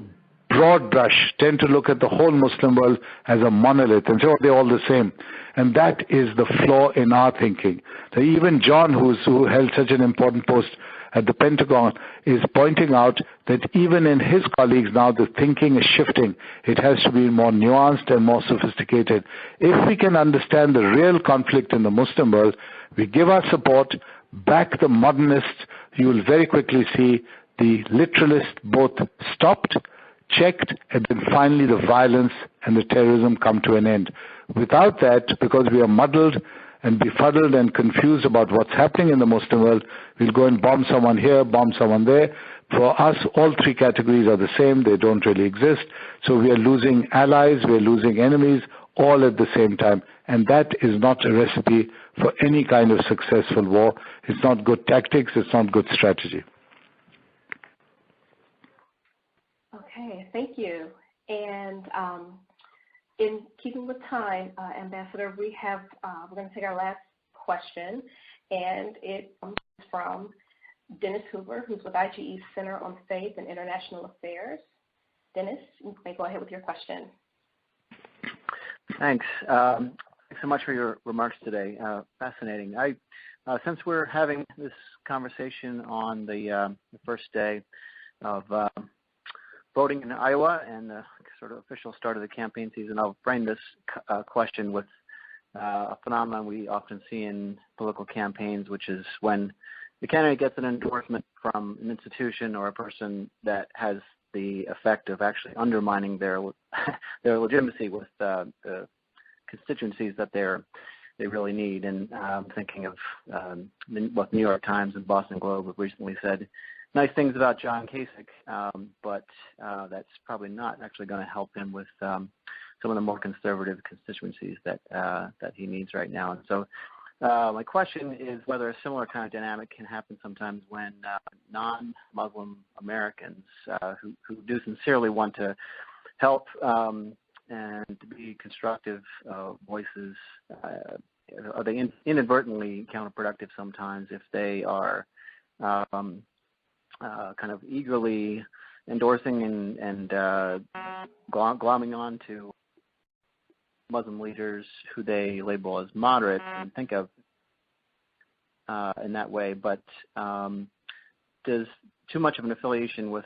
broad brush, tend to look at the whole Muslim world as a monolith and say, oh, they're all the same. And that is the flaw in our thinking. So even John, who held such an important post at the Pentagon, is pointing out that even in his colleagues now, the thinking is shifting. It has to be more nuanced and more sophisticated. If we can understand the real conflict in the Muslim world, we give our support, back the modernists, you will very quickly see the literalists both stopped, checked, and then finally the violence and the terrorism come to an end. Without that, because we are muddled and befuddled and confused about what's happening in the Muslim world, we'll go and bomb someone here, bomb someone there. For us, all three categories are the same. They don't really exist. So we are losing allies, we are losing enemies, all at the same time. And that is not a recipe for any kind of successful war. It's not good tactics. It's not good strategy. Okay, thank you. And in keeping with time, Ambassador, we're going to take our last question, and it comes from Dennis Hoover, who's with IGE's Center on Faith and International Affairs. Dennis, you may go ahead with your question. Thanks. Thanks so much for your remarks today. Fascinating. Since we're having this conversation on the first day of voting in Iowa and the sort of official start of the campaign season, I'll frame this question with a phenomenon we often see in political campaigns, which is when the candidate gets an endorsement from an institution or a person that has the effect of actually undermining their legitimacy with the constituencies that they really need. And I'm thinking of what New York Times and Boston Globe have recently said nice things about John Kasich, but that's probably not actually going to help him with some of the more conservative constituencies that he needs right now. And so my question is whether a similar kind of dynamic can happen sometimes when non-Muslim Americans who do sincerely want to help and to be constructive voices, are they inadvertently counterproductive sometimes if they are kind of eagerly endorsing and glomming on to Muslim leaders who they label as moderate and think of in that way, but does too much of an affiliation with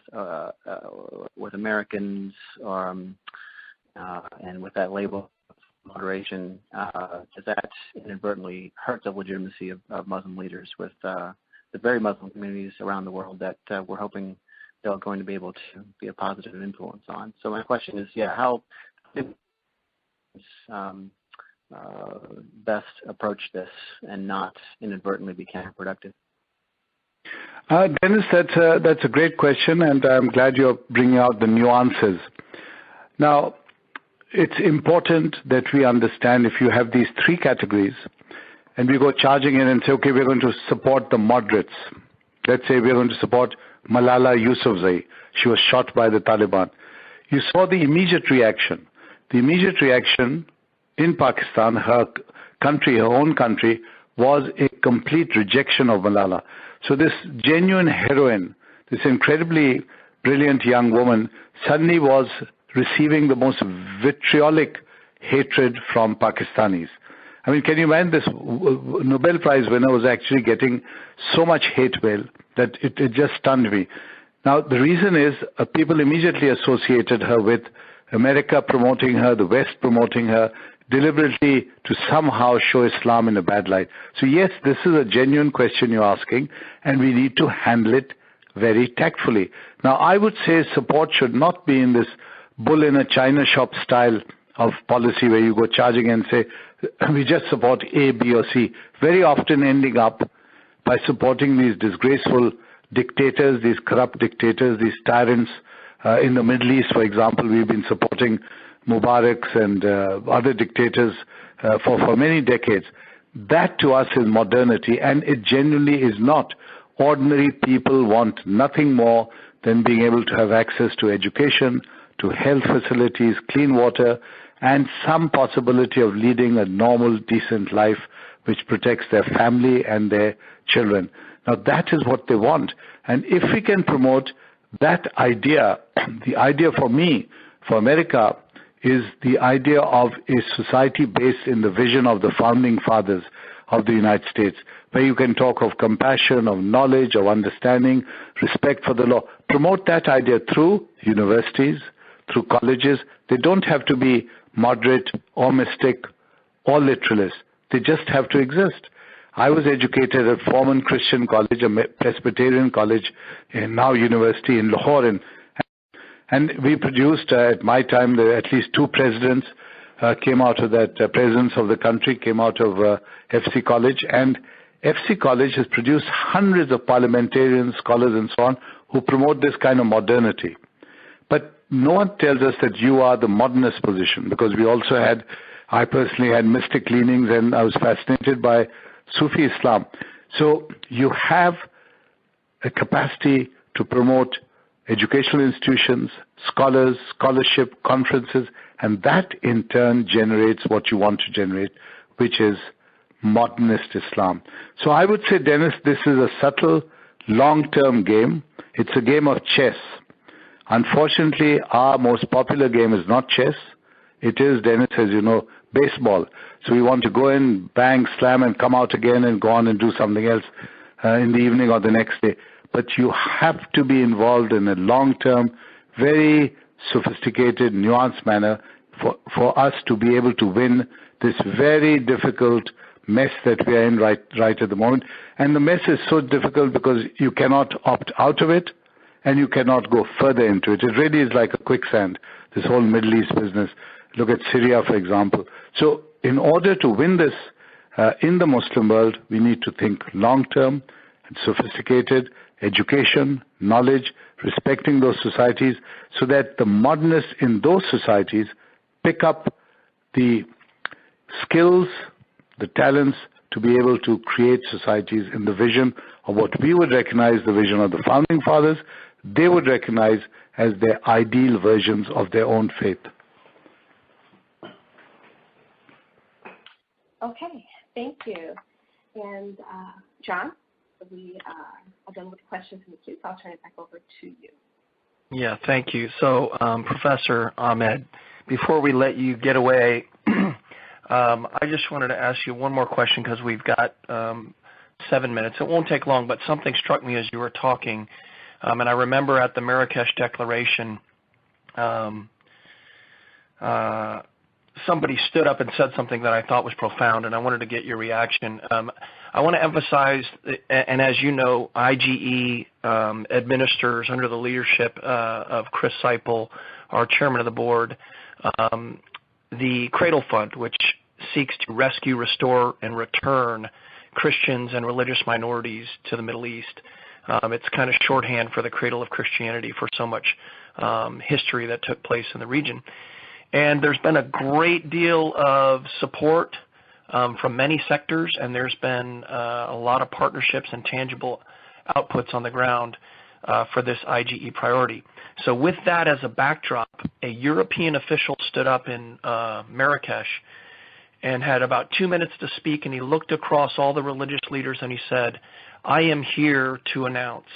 Americans and with that label of moderation, does that inadvertently hurt the legitimacy of Muslim leaders with the very Muslim communities around the world that we're hoping they're going to be able to be a positive influence on? So my question is, how best approach this and not inadvertently be counterproductive? Dennis, that's a great question, and I'm glad you're bringing out the nuances. Now, it's important that we understand if you have these three categories and we go charging in and say, okay, we're going to support the moderates. Let's say we're going to support Malala Yousafzai. She was shot by the Taliban. You saw the immediate reaction. The immediate reaction in Pakistan, her own country, was a complete rejection of Malala. So this genuine heroine, this incredibly brilliant young woman, suddenly was receiving the most vitriolic hatred from Pakistanis. I mean, can you imagine this Nobel Prize winner was actually getting so much hate mail that it just stunned me. Now, the reason is people immediately associated her with America promoting her, the West promoting her, deliberately to somehow show Islam in a bad light. So yes, this is a genuine question you're asking, and we need to handle it very tactfully. Now, I would say support should not be in this bull in a china shop style of policy where you go charging and say, we just support A, B, or C, very often ending up by supporting these disgraceful dictators, these corrupt dictators, these tyrants. In the Middle East, for example, we've been supporting Mubarak's and other dictators for many decades. That to us is modernity, and it genuinely is not. Ordinary people want nothing more than being able to have access to education, to health facilities, clean water, and some possibility of leading a normal, decent life which protects their family and their children. Now that is what they want. And if we can promote that idea, the idea for me, for America, is the idea of a society based in the vision of the founding fathers of the United States, where you can talk of compassion, of knowledge, of understanding, respect for the law. Promote that idea through universities, through colleges. They don't have to be moderate or mystic or literalist. They just have to exist. I was educated at Foreman Christian College, a Presbyterian college, and now university in Lahore. And we produced, at my time, at least two presidents came out of that. Presidents of the country came out of FC College. And FC College has produced hundreds of parliamentarians, scholars, and so on, who promote this kind of modernity. But no one tells us that you are the modernist position, because we also had, I personally had mystic leanings, and I was fascinated by Sufi Islam. So you have a capacity to promote educational institutions, scholars, scholarship, conferences, and that in turn generates what you want to generate, which is modernist Islam. So I would say, Dennis, this is a subtle, long-term game. It's a game of chess. Unfortunately, our most popular game is not chess. It is, Dennis, as you know, baseball. So we want to go in, bang, slam, and come out again and go on and do something else in the evening or the next day. But you have to be involved in a long-term, very sophisticated, nuanced manner for us to be able to win this very difficult mess that we are in right at the moment. And the mess is so difficult because you cannot opt out of it and you cannot go further into it. It really is like a quicksand, this whole Middle East business. Look at Syria, for example. So in order to win this in the Muslim world, we need to think long-term and sophisticated, education, knowledge, respecting those societies, so that the modernists in those societies pick up the skills, the talents to be able to create societies in the vision of what we would recognize the vision of the Founding Fathers, they would recognize as their ideal versions of their own faith. Okay, thank you. And John, we are done with questions in the queue, so I'll turn it back over to you. Yeah, thank you. So, Professor Ahmed, before we let you get away, I just wanted to ask you one more question because we've got 7 minutes. It won't take long, but something struck me as you were talking. And I remember at the Marrakesh Declaration, somebody stood up and said something that I thought was profound, and I wanted to get your reaction. I want to emphasize, and as you know, IGE administers under the leadership of Chris Seipel, our chairman of the board, the Cradle Fund, which seeks to rescue, restore, and return Christians and religious minorities to the Middle East. It's kind of shorthand for the cradle of Christianity for so much history that took place in the region. And there's been a great deal of support from many sectors, and there's been a lot of partnerships and tangible outputs on the ground for this IGE priority. So with that as a backdrop, a European official stood up in Marrakesh and had about 2 minutes to speak, and he looked across all the religious leaders and he said, I am here to announce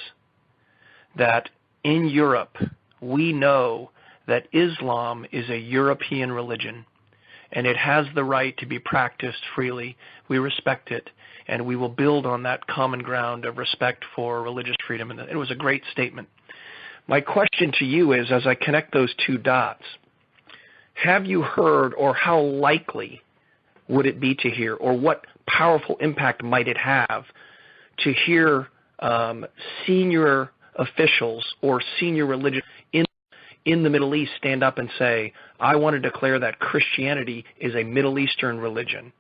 that in Europe we know that Islam is a European religion and it has the right to be practiced freely. We respect it, and we will build on that common ground of respect for religious freedom. And it was a great statement. My question to you is, as I connect those two dots, have you heard, or how likely would it be to hear, or what powerful impact might it have to hear senior officials or senior religious in the Middle East stand up and say, I want to declare that Christianity is a Middle Eastern religion,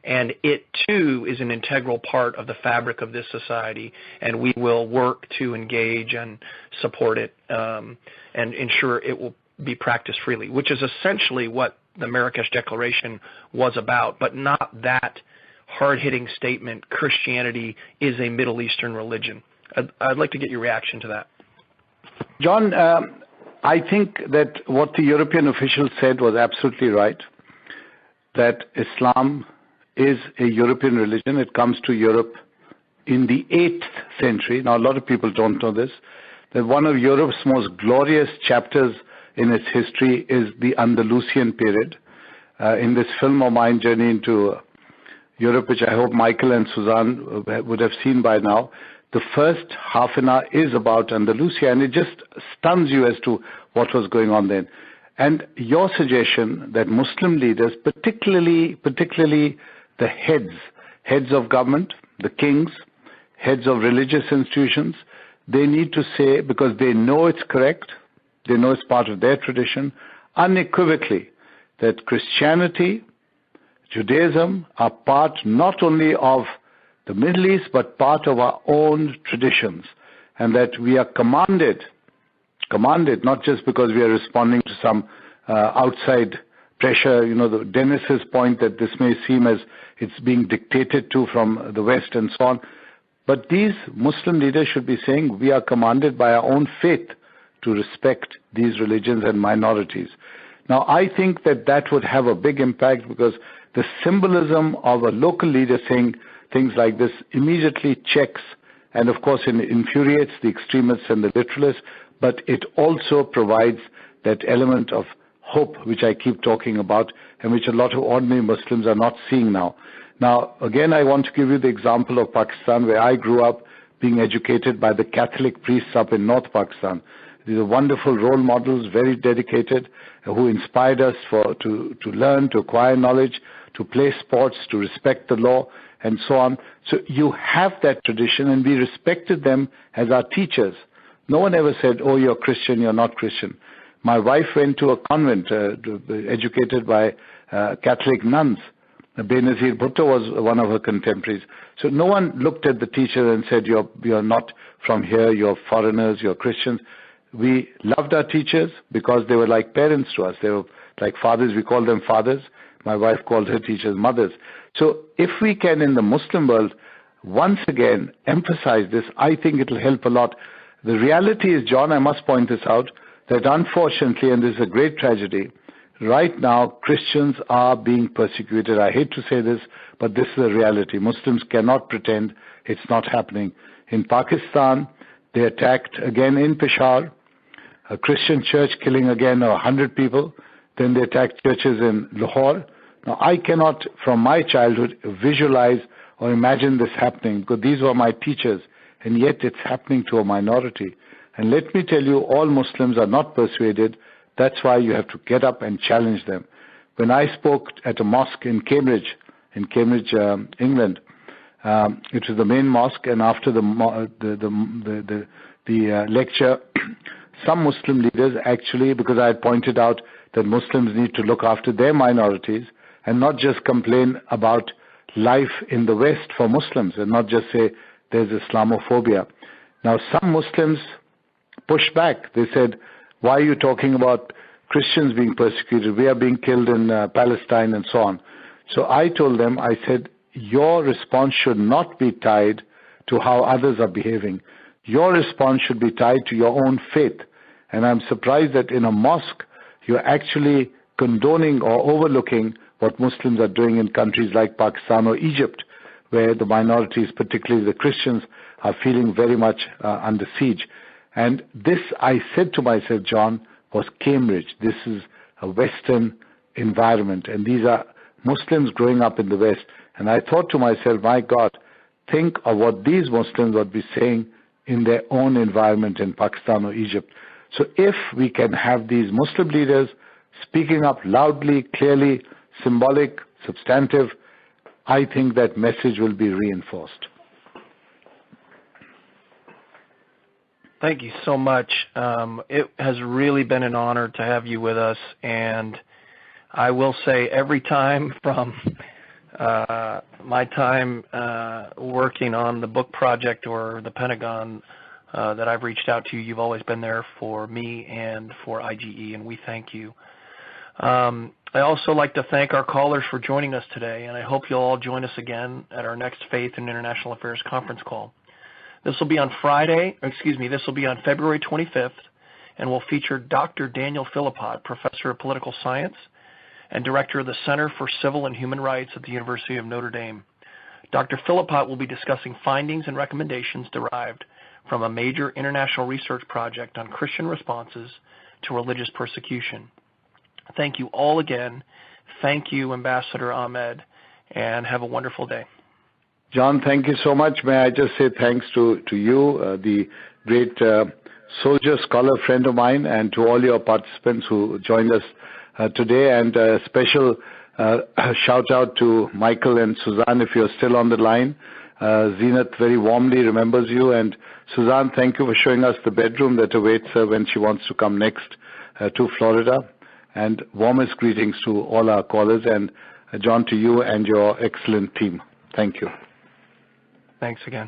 and it too is an integral part of the fabric of this society, and we will work to engage and support it and ensure it will be practiced freely, which is essentially what the Marrakesh Declaration was about, but not that hard-hitting statement, Christianity is a Middle Eastern religion. I'd like to get your reaction to that. John, I think that what the European official said was absolutely right, that Islam is a European religion. It comes to Europe in the 8th century. Now, a lot of people don't know this, that one of Europe's most glorious chapters in its history is the Andalusian period. In this film of mine, Journey into Europe, which I hope Michael and Suzanne would have seen by now, the first half an hour is about Andalusia, and it just stuns you as to what was going on then. And your suggestion that Muslim leaders, particularly the heads of government, the kings, heads of religious institutions, they need to say, because they know it's correct, they know it's part of their tradition, unequivocally, that Christianity, Judaism are part not only of the Middle East, but part of our own traditions, and that we are commanded, not just because we are responding to some outside pressure, the Dennis's point that this may seem as it's being dictated to from the West and so on, but these Muslim leaders should be saying we are commanded by our own faith to respect these religions and minorities. Now, I think that would have a big impact, because the symbolism of a local leader saying things like this immediately checks, and of course it infuriates the extremists and the literalists, but it also provides that element of hope which I keep talking about, and which a lot of ordinary Muslims are not seeing now. Now, again, I want to give you the example of Pakistan, where I grew up being educated by the Catholic priests up in North Pakistan. These are wonderful role models, very dedicated, who inspired us to learn, to acquire knowledge, to play sports, to respect the law, and so on. So you have that tradition, and we respected them as our teachers. No one ever said, oh, you're Christian, you're not Christian. My wife went to a convent, educated by Catholic nuns. Benazir Bhutto was one of her contemporaries. So no one looked at the teacher and said, you're not from here, you're foreigners, you're Christians. We loved our teachers because they were like parents to us. They were like fathers. We called them fathers. My wife called her teachers mothers. So if we can, in the Muslim world, once again emphasize this, I think it will help a lot. The reality is, John, I must point this out, that unfortunately, and this is a great tragedy, right now Christians are being persecuted. I hate to say this, but this is a reality. Muslims cannot pretend it's not happening. In Pakistan, they attacked again in Peshawar, a Christian church killing again 100 people. Then they attacked churches in Lahore. Now, I cannot, from my childhood, visualize or imagine this happening because these were my teachers, and yet it's happening to a minority. And let me tell you, all Muslims are not persuaded. That's why you have to get up and challenge them. When I spoke at a mosque in Cambridge, England, it was the main mosque, and after the lecture, some Muslim leaders actually, because I had pointed out that Muslims need to look after their minorities and not just complain about life in the West for Muslims and not just say there's Islamophobia. Now, some Muslims pushed back. They said, why are you talking about Christians being persecuted? We are being killed in Palestine and so on. So I told them, I said, your response should not be tied to how others are behaving. Your response should be tied to your own faith. And I'm surprised that in a mosque, you're actually condoning or overlooking what Muslims are doing in countries like Pakistan or Egypt, where the minorities, particularly the Christians, are feeling very much under siege. And this, I said to myself, John, was Cambridge. This is a Western environment, and these are Muslims growing up in the West. And I thought to myself, my God, think of what these Muslims would be saying in their own environment in Pakistan or Egypt. So if we can have these Muslim leaders speaking up loudly, clearly, symbolic, substantive, I think that message will be reinforced. Thank you so much. It has really been an honor to have you with us, and I will say every time from my time working on the book project or the Pentagon that I've reached out to you, you've always been there for me and for IGE, and we thank you. I also like to thank our callers for joining us today, and I hope you'll all join us again at our next Faith and International Affairs conference call. This will be on February 25th, and will feature Dr. Daniel Philippot, Professor of Political Science and Director of the Center for Civil and Human Rights at the University of Notre Dame. Dr. Philippot will be discussing findings and recommendations derived from a major international research project on Christian responses to religious persecution. Thank you all again. Thank you, Ambassador Ahmed, and have a wonderful day. John, thank you so much. May I just say thanks to you, the great soldier, scholar friend of mine, and to all your participants who joined us today. And a special shout out to Michael and Suzanne if you're still on the line. Zenith very warmly remembers you. And Suzanne, thank you for showing us the bedroom that awaits her when she wants to come next to Florida. And warmest greetings to all our callers. And John, to you and your excellent team. Thank you. Thanks again.